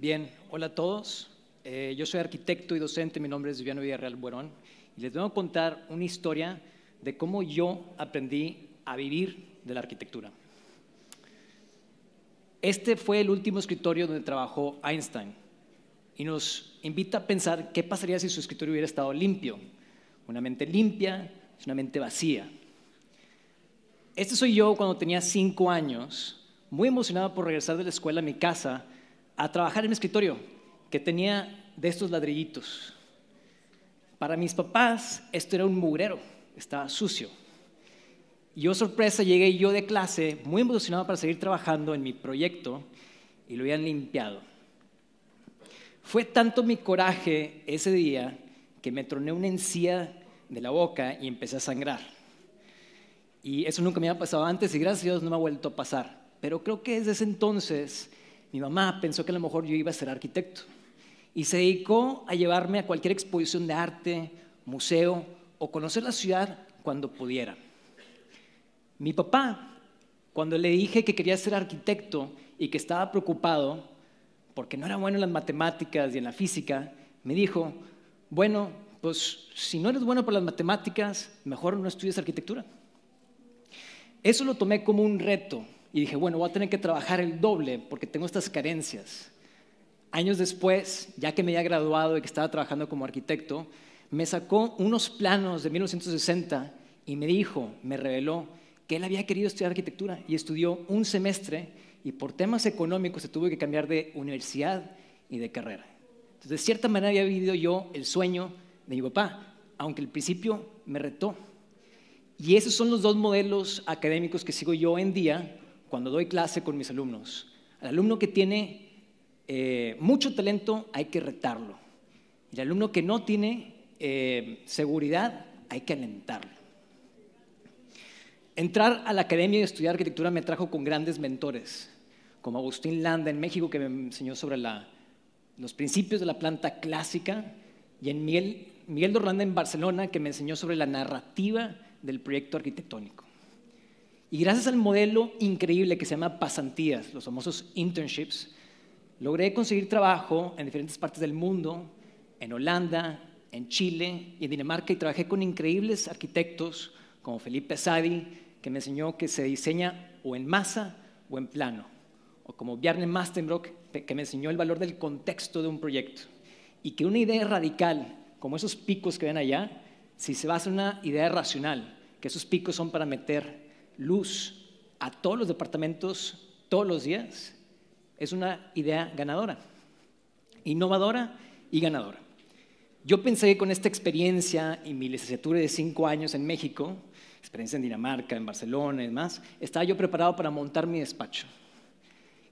Bien, hola a todos. Yo soy arquitecto y docente, mi nombre es Viviano Villarreal Buerón y les vengo a contar una historia de cómo yo aprendí a vivir de la arquitectura. Este fue el último escritorio donde trabajó Einstein y nos invita a pensar qué pasaría si su escritorio hubiera estado limpio. Una mente limpia es una mente vacía. Este soy yo cuando tenía 5 años, muy emocionado por regresar de la escuela a mi casa a trabajar en mi escritorio, que tenía de estos ladrillitos. Para mis papás, esto era un mugrero, estaba sucio. Y yo, sorpresa, llegué yo de clase, muy emocionado para seguir trabajando en mi proyecto, y lo habían limpiado. Fue tanto mi coraje ese día que me troné una encía de la boca y empecé a sangrar. Y eso nunca me había pasado antes y gracias a Dios no me ha vuelto a pasar. Pero creo que desde ese entonces mi mamá pensó que a lo mejor yo iba a ser arquitecto y se dedicó a llevarme a cualquier exposición de arte, museo o conocer la ciudad cuando pudiera. Mi papá, cuando le dije que quería ser arquitecto y que estaba preocupado porque no era bueno en las matemáticas y en la física, me dijo, bueno, pues si no eres bueno para las matemáticas, mejor no estudies arquitectura. Eso lo tomé como un reto y dije, bueno, voy a tener que trabajar el doble porque tengo estas carencias. Años después, ya que me había graduado y que estaba trabajando como arquitecto, me sacó unos planos de 1960 y me dijo, me reveló que él había querido estudiar arquitectura y estudió un semestre y por temas económicos se tuvo que cambiar de universidad y de carrera. Entonces, de cierta manera había vivido yo el sueño de mi papá, aunque al principio me retó. Y esos son los dos modelos académicos que sigo yo hoy en día cuando doy clase con mis alumnos. Al alumno que tiene mucho talento hay que retarlo. Y el alumno que no tiene seguridad hay que alentarlo. Entrar a la academia y estudiar arquitectura me trajo con grandes mentores, como Agustín Landa en México, que me enseñó sobre los principios de la planta clásica, y en Miguel Dorlanda en Barcelona, que me enseñó sobre la narrativa del proyecto arquitectónico. Y gracias al modelo increíble que se llama pasantías, los famosos internships, logré conseguir trabajo en diferentes partes del mundo, en Holanda, en Chile y en Dinamarca, y trabajé con increíbles arquitectos como Felipe Sadi, que me enseñó que se diseña o en masa o en plano, o como Bjarne Mastenbrock, que me enseñó el valor del contexto de un proyecto, y que una idea radical, como esos picos que ven allá, si se basa en una idea racional, que esos picos son para meter luz a todos los departamentos todos los días, es una idea ganadora, innovadora y ganadora. Yo pensé que con esta experiencia y mi licenciatura de 5 años en México, experiencia en Dinamarca, en Barcelona y demás, estaba yo preparado para montar mi despacho.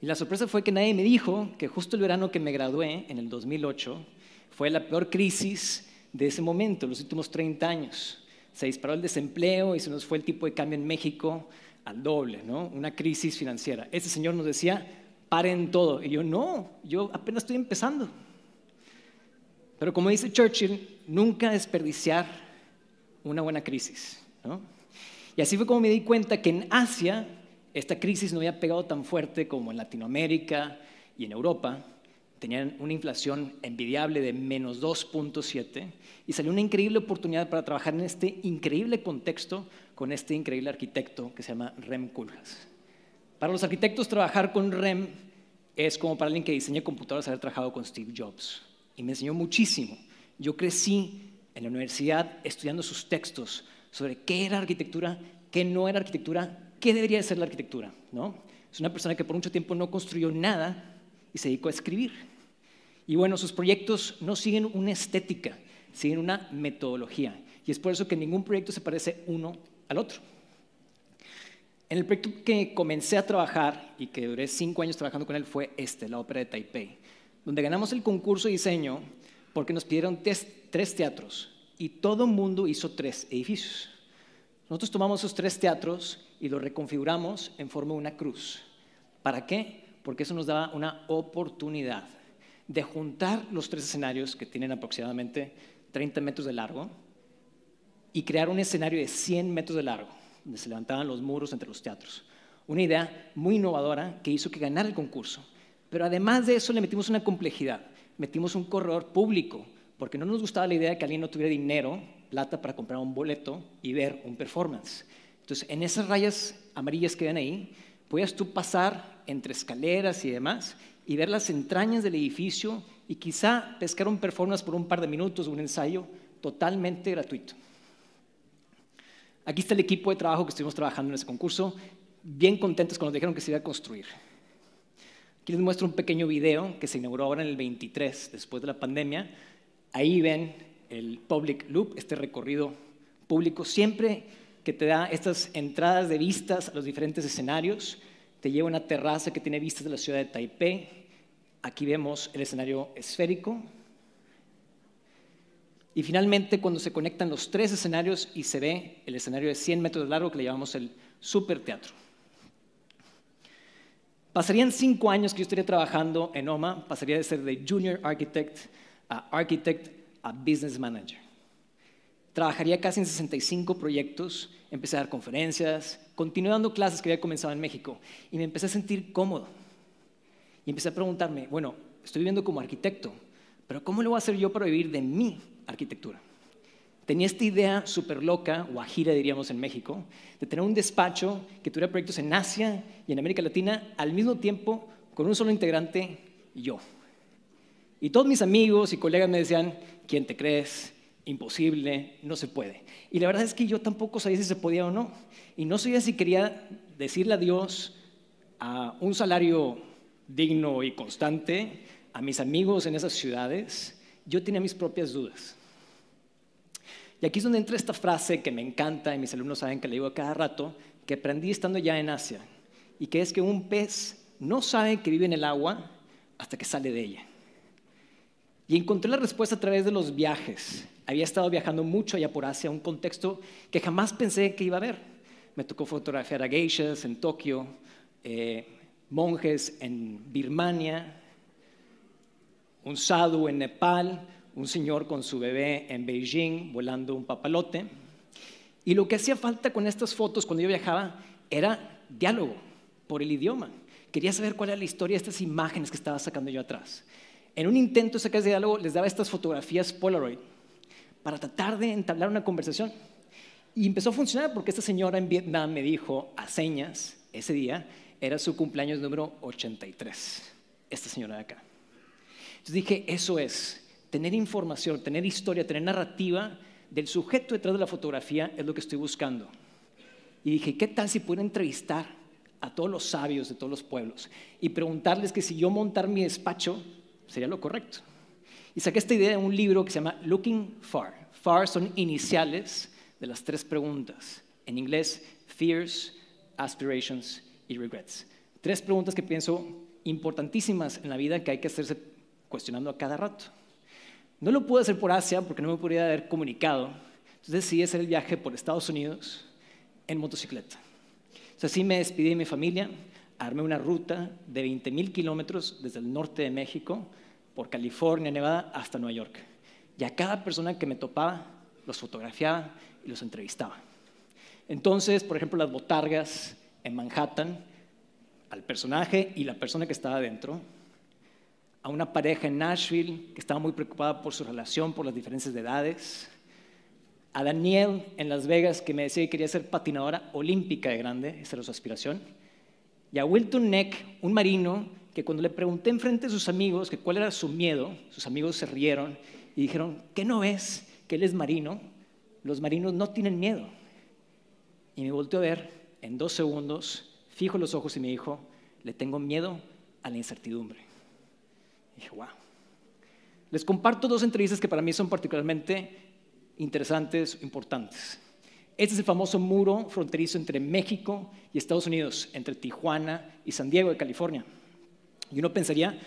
Y la sorpresa fue que nadie me dijo que justo el verano que me gradué, en el 2008, fue la peor crisis de ese momento, los últimos 30 años. Se disparó el desempleo y se nos fue el tipo de cambio en México al doble, ¿no? Una crisis financiera. Ese señor nos decía, paren todo. Y yo, no, yo apenas estoy empezando. Pero como dice Churchill, nunca desperdiciar una buena crisis, ¿no? Y así fue como me di cuenta que en Asia esta crisis no había pegado tan fuerte como en Latinoamérica y en Europa. Tenían una inflación envidiable de menos 2.7 y salió una increíble oportunidad para trabajar en este increíble contexto con este increíble arquitecto que se llama Rem Koolhaas. Para los arquitectos, trabajar con Rem es como para alguien que diseña computadoras haber trabajado con Steve Jobs, y me enseñó muchísimo. Yo crecí en la universidad estudiando sus textos sobre qué era arquitectura, qué no era arquitectura, qué debería de ser la arquitectura, ¿no? Es una persona que por mucho tiempo no construyó nada y se dedicó a escribir. Y bueno, sus proyectos no siguen una estética, siguen una metodología. Y es por eso que ningún proyecto se parece uno al otro. En el proyecto que comencé a trabajar y que duré 5 años trabajando con él fue la Ópera de Taipei, donde ganamos el concurso de diseño porque nos pidieron 3 teatros y todo el mundo hizo 3 edificios. Nosotros tomamos esos 3 teatros y los reconfiguramos en forma de una cruz. ¿Para qué? Porque eso nos daba una oportunidad de juntar los 3 escenarios que tienen aproximadamente 30 metros de largo y crear un escenario de 100 metros de largo, donde se levantaban los muros entre los teatros. Una idea muy innovadora que hizo que ganara el concurso. Pero además de eso le metimos una complejidad, metimos un corredor público, porque no nos gustaba la idea de que alguien no tuviera dinero, plata para comprar un boleto y ver un performance. Entonces, en esas rayas amarillas que ven ahí, podías tú pasar entre escaleras y demás y ver las entrañas del edificio y quizá pescar un performance por un par de minutos, un ensayo totalmente gratuito. Aquí está el equipo de trabajo que estuvimos trabajando en ese concurso, bien contentos cuando nos dijeron que se iba a construir. Aquí les muestro un pequeño video que se inauguró ahora en el 23, después de la pandemia. Ahí ven el Public Loop, este recorrido público. Siempre que te da estas entradas de vistas a los diferentes escenarios, te lleva a una terraza que tiene vistas de la ciudad de Taipei. Aquí vemos el escenario esférico. Y finalmente, cuando se conectan los tres escenarios y se ve el escenario de 100 metros de largo que le llamamos el Superteatro. Pasarían 5 años que yo estaría trabajando en OMA, pasaría de ser de Junior Architect a Business Manager. Trabajaría casi en 65 proyectos, empecé a dar conferencias, continué dando clases que había comenzado en México y me empecé a sentir cómodo. Y empecé a preguntarme, bueno, estoy viviendo como arquitecto, pero ¿cómo lo voy a hacer yo para vivir de mi arquitectura? Tenía esta idea súper loca, o ajira diríamos en México, de tener un despacho que tuviera proyectos en Asia y en América Latina al mismo tiempo con un solo integrante, yo. Y todos mis amigos y colegas me decían, ¿quién te crees? Imposible, no se puede. Y la verdad es que yo tampoco sabía si se podía o no. Y no sabía si quería decirle adiós a un salario digno y constante, a mis amigos en esas ciudades. Yo tenía mis propias dudas. Y aquí es donde entra esta frase que me encanta y mis alumnos saben que le digo a cada rato, que aprendí estando ya en Asia, y que es que un pez no sabe que vive en el agua hasta que sale de ella. Y encontré la respuesta a través de los viajes. Había estado viajando mucho allá por Asia, un contexto que jamás pensé que iba a ver. Me tocó fotografiar a geishas en Tokio, monjes en Birmania, un sadhu en Nepal, un señor con su bebé en Beijing volando un papalote. Y lo que hacía falta con estas fotos cuando yo viajaba era diálogo por el idioma. Quería saber cuál era la historia de estas imágenes que estaba sacando yo atrás. En un intento de sacar ese diálogo, les daba estas fotografías Polaroid para tratar de entablar una conversación. Y empezó a funcionar porque esta señora en Vietnam me dijo a señas, ese día, era su cumpleaños número 83, esta señora de acá. Entonces dije, eso es, tener información, tener historia, tener narrativa del sujeto detrás de la fotografía es lo que estoy buscando. Y dije, ¿qué tal si pudiera entrevistar a todos los sabios de todos los pueblos y preguntarles que si yo montar mi despacho sería lo correcto? Y saqué esta idea de un libro que se llama Looking Far. Far son iniciales de las 3 preguntas. En inglés, fears, aspirations y regrets. 3 preguntas que pienso importantísimas en la vida que hay que hacerse cuestionando a cada rato. No lo pude hacer por Asia porque no me podría haber comunicado. Entonces decidí hacer el viaje por Estados Unidos en motocicleta. Entonces así me despedí de mi familia, armé una ruta de 20,000 kilómetros desde el norte de México, por California, Nevada, hasta Nueva York. Y a cada persona que me topaba, los fotografiaba y los entrevistaba. Entonces, por ejemplo, las botargas en Manhattan, al personaje y la persona que estaba adentro, a una pareja en Nashville que estaba muy preocupada por su relación, por las diferencias de edades, a Daniel en Las Vegas que me decía que quería ser patinadora olímpica de grande, esa era su aspiración, y a Wilton Neck, un marino que cuando le pregunté enfrente de sus amigos que cuál era su miedo, sus amigos se rieron y dijeron, ¿qué no ves que él es marino? Los marinos no tienen miedo. Y me volteó a ver en 2 segundos, fijo los ojos y me dijo, le tengo miedo a la incertidumbre. Y dije, wow. Les comparto 2 entrevistas que para mí son particularmente interesantes, importantes. Este es el famoso muro fronterizo entre México y Estados Unidos, entre Tijuana y San Diego de California. Y uno pensaría,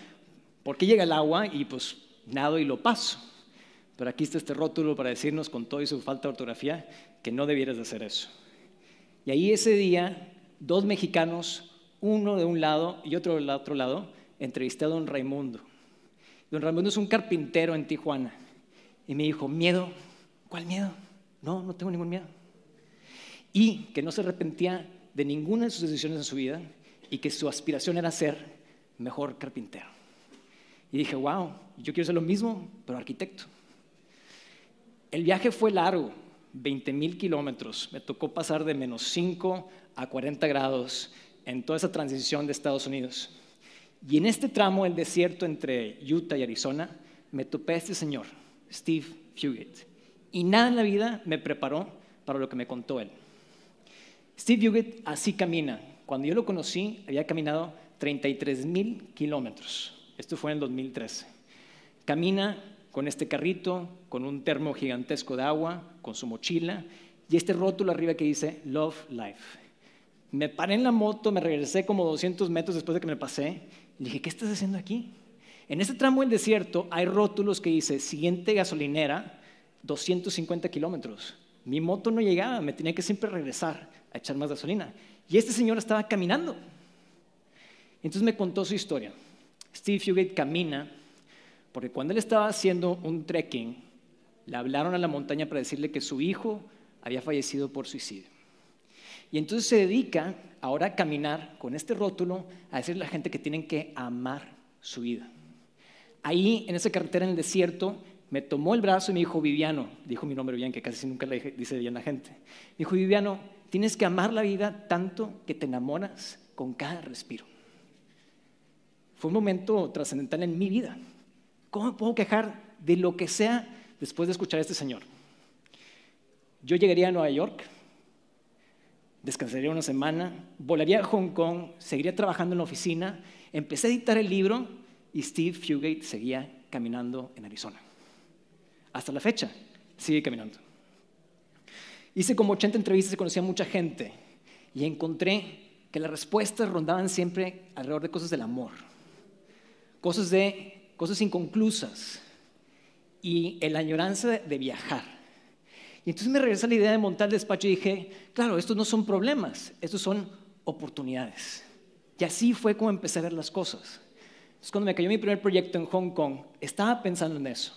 ¿por qué llega el agua? Y pues nado y lo paso. Pero aquí está este rótulo para decirnos con todo y su falta de ortografía que no debieras de hacer eso. Y ahí ese día, 2 mexicanos, uno de un lado y otro del otro lado, entrevisté a don Raimundo. Don Raimundo es un carpintero en Tijuana. Y me dijo, ¿miedo? ¿Cuál miedo? No, no tengo ningún miedo. Y que no se arrepentía de ninguna de sus decisiones en su vida y que su aspiración era ser mejor carpintero. Y dije, wow, yo quiero ser lo mismo, pero arquitecto. El viaje fue largo, 20,000 kilómetros. Me tocó pasar de -5 a 40 grados en toda esa transición de Estados Unidos. Y en este tramo del desierto entre Utah y Arizona, me topé a este señor, Steve Fugate. Y nada en la vida me preparó para lo que me contó él. Steve Fugate así camina. Cuando yo lo conocí, había caminado 33,000 kilómetros. Esto fue en el 2013. Camina con este carrito, con un termo gigantesco de agua, con su mochila, y este rótulo arriba que dice Love Life. Me paré en la moto, me regresé como 200 metros después de que me pasé, y dije, ¿qué estás haciendo aquí? En este tramo del desierto hay rótulos que dice, siguiente gasolinera, 250 kilómetros. Mi moto no llegaba, me tenía que siempre regresar a echar más gasolina. Y este señor estaba caminando. Entonces me contó su historia. Steve Fugate camina porque cuando él estaba haciendo un trekking, le hablaron a la montaña para decirle que su hijo había fallecido por suicidio. Y entonces se dedica ahora a caminar con este rótulo a decirle a la gente que tienen que amar su vida. Ahí, en esa carretera en el desierto, me tomó el brazo y me dijo, Viviano, dijo mi nombre bien, que casi nunca le dice bien la gente. Me dijo, Viviano, tienes que amar la vida tanto que te enamoras con cada respiro. Fue un momento trascendental en mi vida. ¿Cómo me puedo quejar de lo que sea después de escuchar a este señor? Yo llegaría a Nueva York, descansaría una semana, volaría a Hong Kong, seguiría trabajando en la oficina, empecé a editar el libro y Steve Fugate seguía caminando en Arizona. Hasta la fecha, sigue caminando. Hice como 80 entrevistas y conocí a mucha gente y encontré que las respuestas rondaban siempre alrededor de cosas del amor, cosas inconclusas y la añoranza de viajar. Y entonces me regresé a la idea de montar el despacho y dije, claro, estos no son problemas, estos son oportunidades. Y así fue como empecé a ver las cosas. Entonces, cuando me cayó mi primer proyecto en Hong Kong, estaba pensando en eso.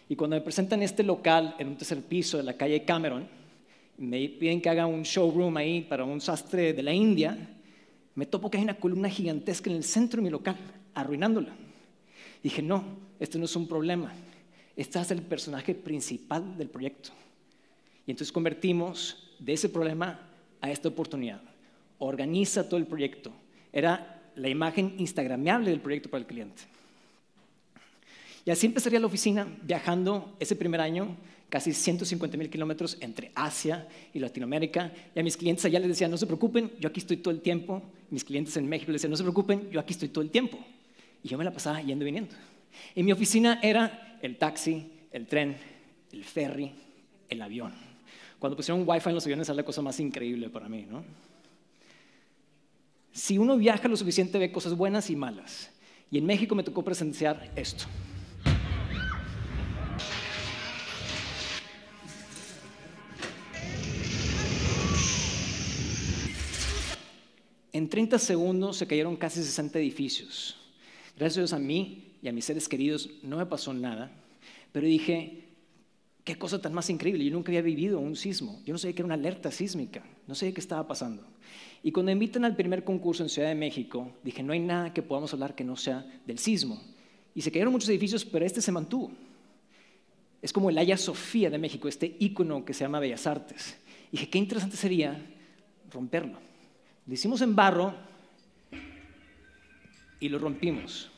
Y cuando me presentan este local en un tercer piso de la calle Cameron, me piden que haga un showroom ahí para un sastre de la India, me topo que hay una columna gigantesca en el centro de mi local, arruinándola. Dije, no, esto no es un problema. Este es el personaje principal del proyecto. Y entonces convertimos de ese problema a esta oportunidad. Organiza todo el proyecto. Era la imagen instagramiable del proyecto para el cliente. Y así empezaría la oficina, viajando ese primer año casi 150,000 kilómetros entre Asia y Latinoamérica. Y a mis clientes allá les decía, no se preocupen, yo aquí estoy todo el tiempo. Mis clientes en México les decían, no se preocupen, yo aquí estoy todo el tiempo. Y yo me la pasaba yendo y viniendo. En mi oficina era el taxi, el tren, el ferry, el avión. Cuando pusieron Wi-Fi en los aviones era la cosa más increíble para mí, ¿no? Si uno viaja lo suficiente ve cosas buenas y malas. Y en México me tocó presenciar esto. En 30 segundos se cayeron casi 60 edificios. Gracias a Dios a mí y a mis seres queridos no me pasó nada, pero dije, qué cosa tan más increíble. Yo nunca había vivido un sismo. Yo no sabía que era una alerta sísmica. No sabía qué estaba pasando. Y cuando me invitan al primer concurso en Ciudad de México, dije, no hay nada que podamos hablar que no sea del sismo. Y se cayeron muchos edificios, pero este se mantuvo. Es como el Hagia Sofía de México, este ícono que se llama Bellas Artes. Y dije, qué interesante sería romperlo. Lo hicimos en barro y lo rompimos.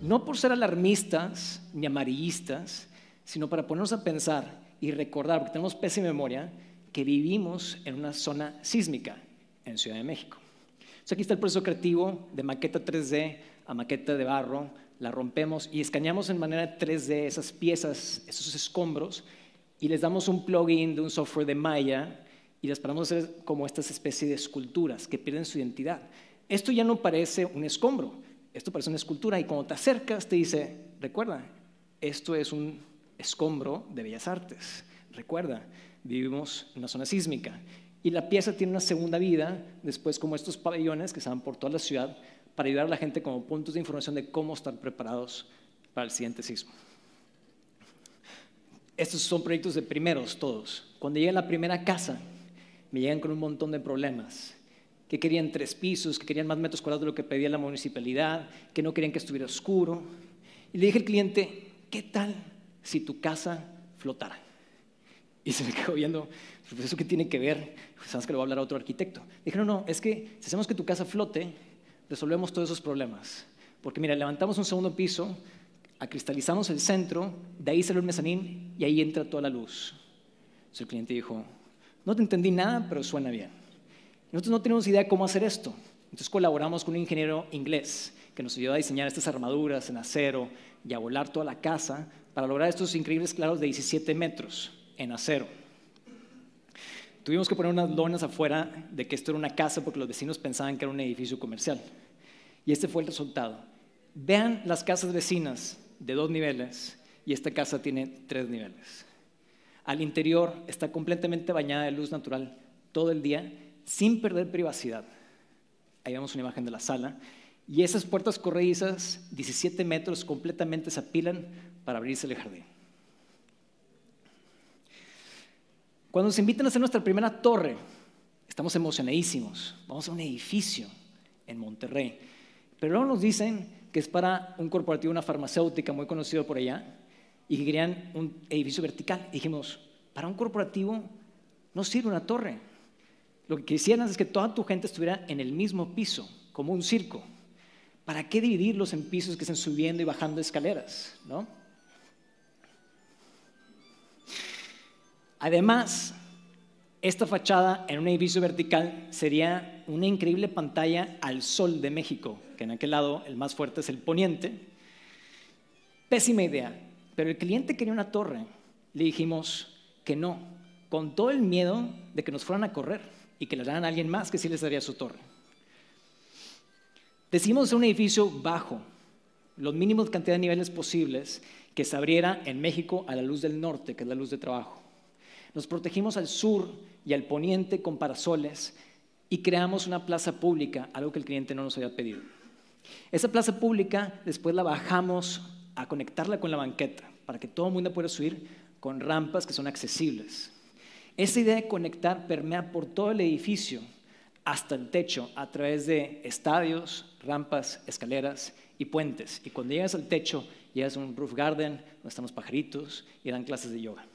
No por ser alarmistas ni amarillistas, sino para ponernos a pensar y recordar, porque tenemos pésima memoria, que vivimos en una zona sísmica en Ciudad de México. Entonces aquí está el proceso creativo de maqueta 3D a maqueta de barro, la rompemos y escaneamos en manera 3D esas piezas, esos escombros, y les damos un plugin de un software de Maya y las paramos a hacer como estas especies de esculturas que pierden su identidad. Esto ya no parece un escombro, esto parece una escultura y cuando te acercas te dice, recuerda, esto es un escombro de Bellas Artes. Recuerda, vivimos en una zona sísmica. Y la pieza tiene una segunda vida, después como estos pabellones que se van por toda la ciudad para ayudar a la gente como puntos de información de cómo estar preparados para el siguiente sismo. Estos son proyectos de primeros todos. Cuando llega a la primera casa, me llegan con un montón de problemas que querían 3 pisos, que querían más metros cuadrados de lo que pedía la municipalidad, que no querían que estuviera oscuro. Y le dije al cliente, ¿qué tal si tu casa flotara? Y se me quedó viendo, pues ¿eso qué tiene que ver? Sabes que le voy a hablar a otro arquitecto. Dije, no, es que si hacemos que tu casa flote, resolvemos todos esos problemas. Porque mira, levantamos un segundo piso, acristalizamos el centro, de ahí sale un mezanín y ahí entra toda la luz. Entonces el cliente dijo, no te entendí nada, pero suena bien. Nosotros no tenemos idea de cómo hacer esto. Entonces colaboramos con un ingeniero inglés que nos ayudó a diseñar estas armaduras en acero y a volar toda la casa para lograr estos increíbles claros de 17 metros en acero. Tuvimos que poner unas lonas afuera de que esto era una casa porque los vecinos pensaban que era un edificio comercial. Y este fue el resultado. Vean las casas vecinas de 2 niveles y esta casa tiene 3 niveles. Al interior está completamente bañada de luz natural todo el día sin perder privacidad. Ahí vemos una imagen de la sala. Y esas puertas corredizas, 17 metros, completamente se apilan para abrirse el jardín. Cuando nos invitan a hacer nuestra primera torre, estamos emocionadísimos. Vamos a un edificio en Monterrey. Pero luego nos dicen que es para un corporativo, una farmacéutica muy conocido por allá, y que querían un edificio vertical. Y dijimos, para un corporativo no sirve una torre. Lo que quisieran es que toda tu gente estuviera en el mismo piso, como un circo. ¿Para qué dividirlos en pisos que estén subiendo y bajando escaleras? ¿No? Además, esta fachada en un edificio vertical sería una increíble pantalla al sol de México, que en aquel lado el más fuerte es el poniente. Pésima idea, pero el cliente quería una torre. Le dijimos que no, con todo el miedo de que nos fueran a correr y que le daran a alguien más que sí les daría su torre. Decidimos hacer un edificio bajo, los mínimos cantidad de niveles posibles, que se abriera en México a la luz del norte, que es la luz de trabajo. Nos protegimos al sur y al poniente con parasoles y creamos una plaza pública, algo que el cliente no nos había pedido. Esa plaza pública después la bajamos a conectarla con la banqueta para que todo el mundo pueda subir con rampas que son accesibles. Esa idea de conectar permea por todo el edificio hasta el techo a través de estadios, rampas, escaleras y puentes. Y cuando llegas al techo, llegas a un roof garden donde están los pajaritos y dan clases de yoga.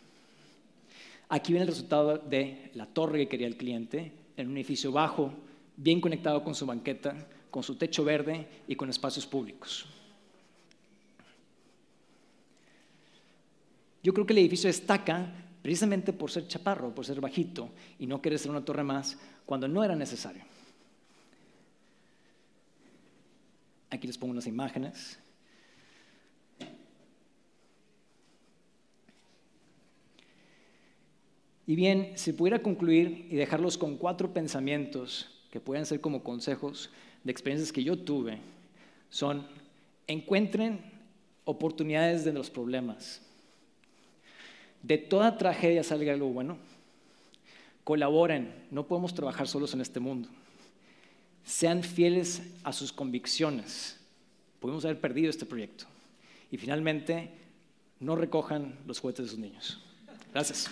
Aquí viene el resultado de la torre que quería el cliente, en un edificio bajo, bien conectado con su banqueta, con su techo verde y con espacios públicos. Yo creo que el edificio destaca precisamente por ser chaparro, por ser bajito y no querer ser una torre más cuando no era necesario. Aquí les pongo unas imágenes. Y bien, si pudiera concluir y dejarlos con 4 pensamientos que pueden ser como consejos de experiencias que yo tuve, son: encuentren oportunidades de los problemas. De toda tragedia salga algo bueno. Colaboren, no podemos trabajar solos en este mundo. Sean fieles a sus convicciones. Podemos haber perdido este proyecto. Y finalmente, no recojan los juguetes de sus niños. Gracias.